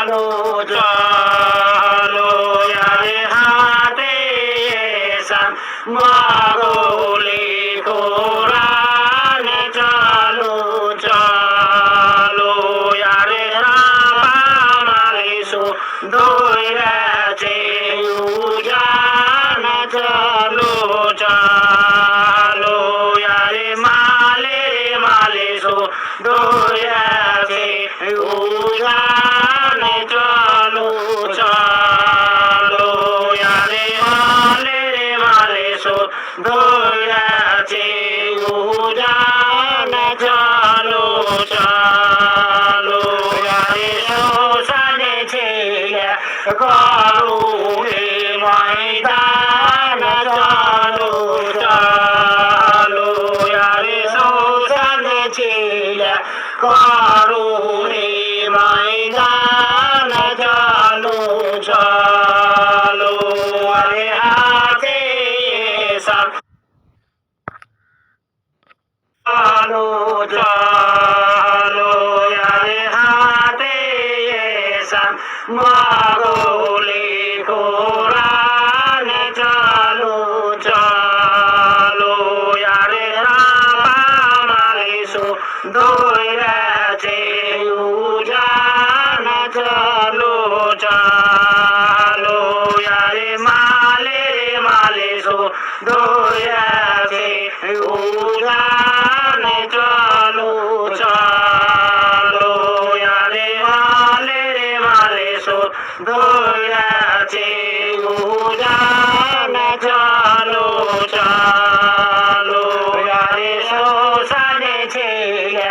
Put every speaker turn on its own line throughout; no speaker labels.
চলো আরে হাতে এসাম মাগলি কোরআন চলো চলো আরে রামালিসু দৈরাতে উজান চলো চলো আরে মালিসু দৈরাতে উজান চলো চলো আরে মালিসু দৈরাতে উজান চলো চলো আরে শোষণে ছেলে করুণে ময়দান চলো চলো আরে শোষণে ছেলে করুণে ময়দান চলো চলো আরে হাতে সব চলো চলো আরে হাতে এসাম মাগলি কোরআন চলো চলো আরে রামালিসু দৈরাতে উজান চলো চলো আরে মালিসু দৈরাতে উজান চলো চলো আরে মালিসু দৈরাতে উজান চলো চলো আরে শোষণে ছেলে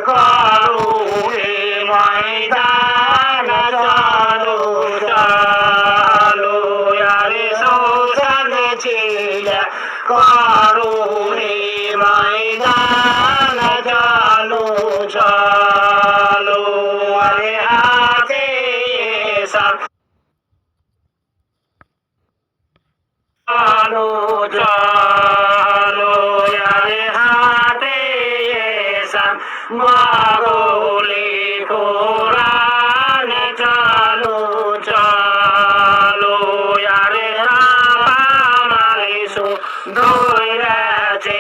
করুণে ময়দান চলো চলো আরে শোষণে ছেলে করুণে ময়দান চলো চলো আরে হাতে সব চলো চলো আরে হাতে এসাম মাগলি কোরআন চলো চলো আরে রামালিসু দৈরাতে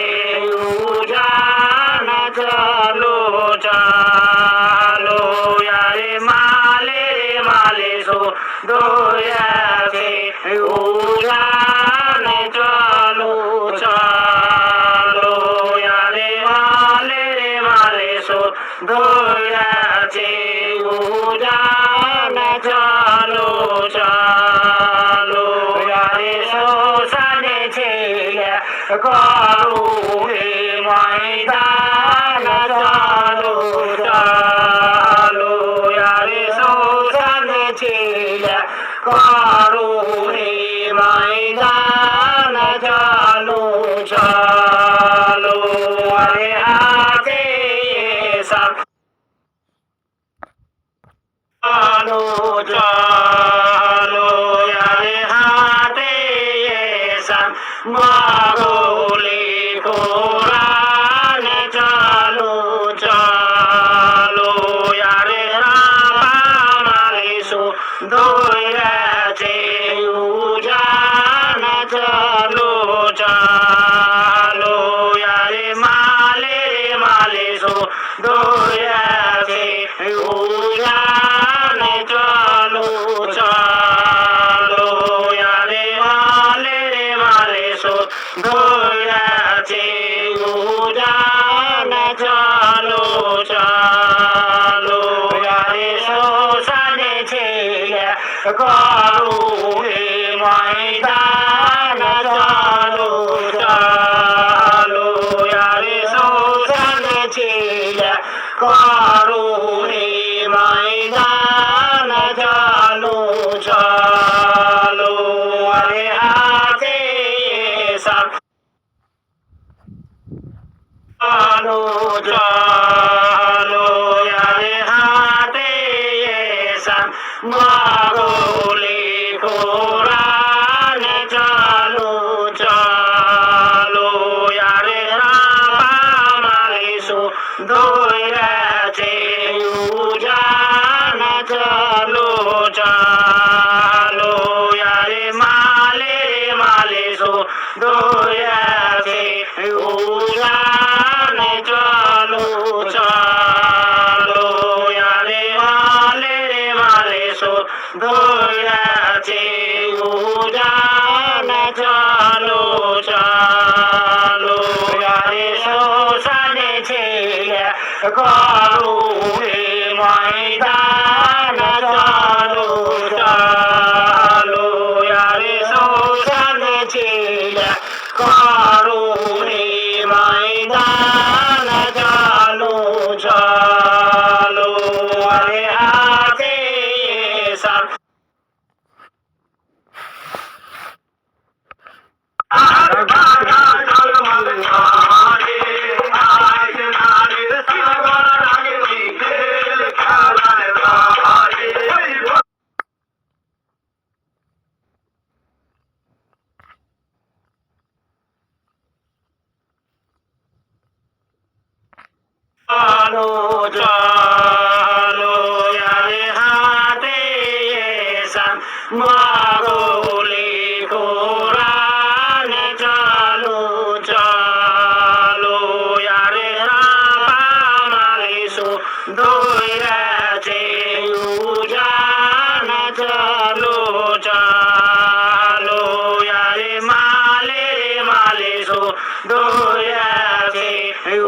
উজান চলো চলো আরে মালিসু দৈরাতে উজান চলো চলো আরে মালিসু দৈরাতে উজান চলো চলো আরে শোষণে ছেলে করুণে ময়দান চলো চলো আরে শোষণে ছেলে করুণে ময়দান চলো চলো আরে হাতে সব চলো চলো আরে হাতে এসাম মাগলি কোরআন চলো চলো আরে রামালিসু দৈরাতে উজান চলো চলো আরে মালিসু দৈরাতে উজান চলো চলো আরে মালিসু দৈরাতে উজান চলো চলো আরে শোষণে ছেলে করুণে ময়দান চলো চলো আরে শোষণে ছেলে করুণে ময়দান চলো চলো আরে হাতে সব চলো চলো আরে হাতে এসাম মাগলি কোরআন চলো চলো আরে রামালিসু দৈরাতে উজান চলো করুণে ময়দান চলো চলো আরে শ্মশান ছেলে করুণে ময়দান চলো চলো আরে হাতে সব চলো চলো আরে হাতে এসাম মাগলে কোরআন চলো চলো আরে রামালিসু দৈরাতে উজান চলো চলো আরে মালে মালিসু দৈরাতে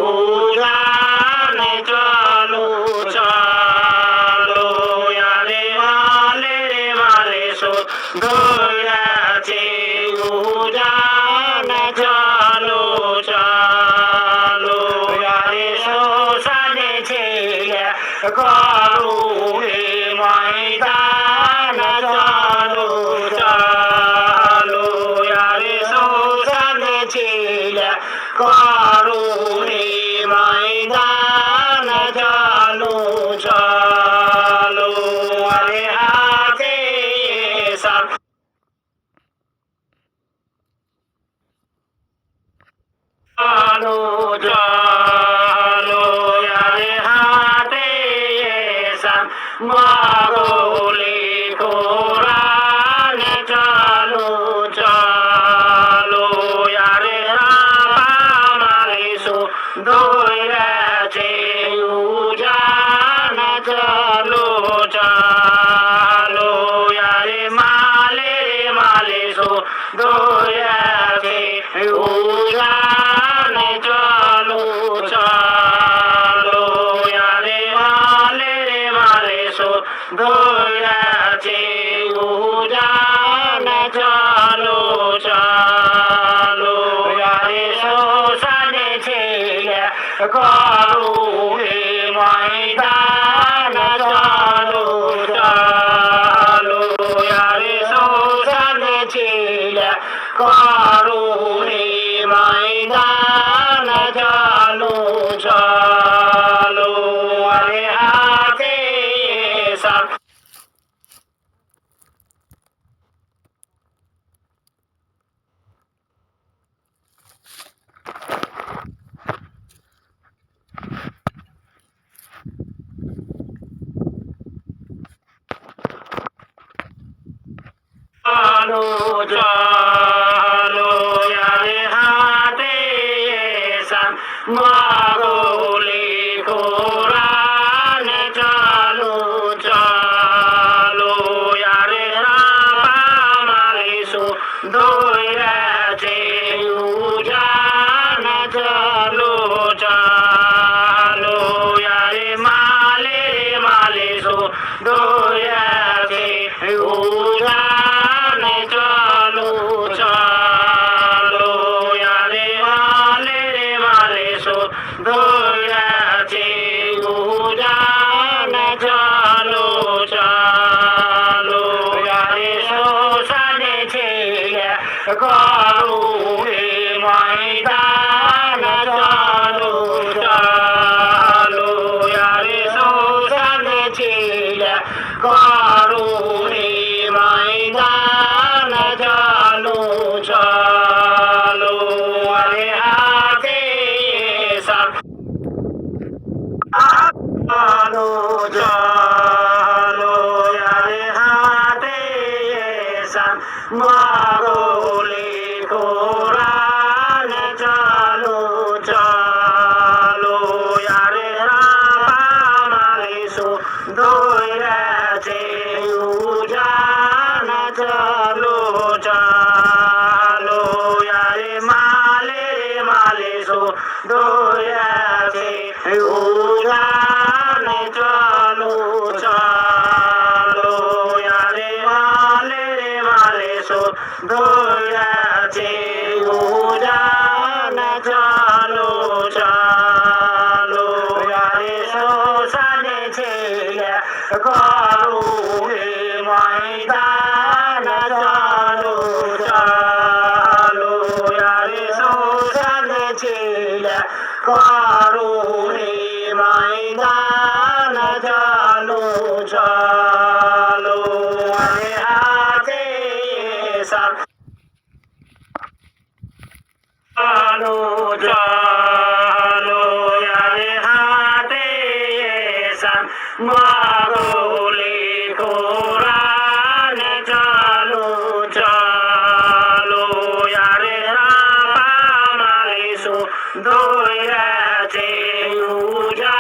উজান চলো চলো আরে মালে মালিসু দৈরাতে উজান চলো চলো আরে শ্মশানে ছেলে করুণে ময়দান চলো চলো আরে শ্মশানে ছেলে করুণে ময়দান চলো চলো আরে হাতে সব চলো চলো আরে হাতে এসাম মাগলে কোরআন চলো চলো আরে রামালিসু দৈরাতে উজান চলো চলো আরে মালে মালিসু দৈরাতে উজান চলো চলো আরে মালে মালিসু দৈরাতে উজান চলো চলো আরে শ্মশানে ছেলে করুণে ময়দান চলো চলো আরে শ্মশানে ছেলে করুণে ময়দান চলো চলো আরে হাতে সব চলো চলো আরে হাতে এসাম মাগলে কোরআন চলো চলো আরে রামালিসু দৈরাতে উজান চলো চলো আরে মালে মালিসু দৈরাতে উজান চলো চলো আরে মালে মালিসু দৈরাতে উজান চলো চলো আরে শ্মশানে ছেলে করুণে ময়দান চলো চলো আরে শ্মশানে ছেলে করুণে ময়দান চলো চলো আরে হাতে সব চলো চলো আরে হাতে সব মাগলে কোরআন চলো চলো আরে রামালিসু দৈরাতে উজান চলো চলো আরে মালে মালিসু দৈরাতে উজান উজানে চলো চলো আরে মালে রে মালে সো ধরেছে উজানে চলো চলো আরে শ্মশানে ছেলে করুণে ময়দান চলো চলো আরে শ্মশানে ছেলে করুণে ময়দান চলো চলো আরে হাতে সব চলো চলো আরে হাতে সব মাগলে কোরআন চলো চলো আরে রামালে সো ধরেছে উজা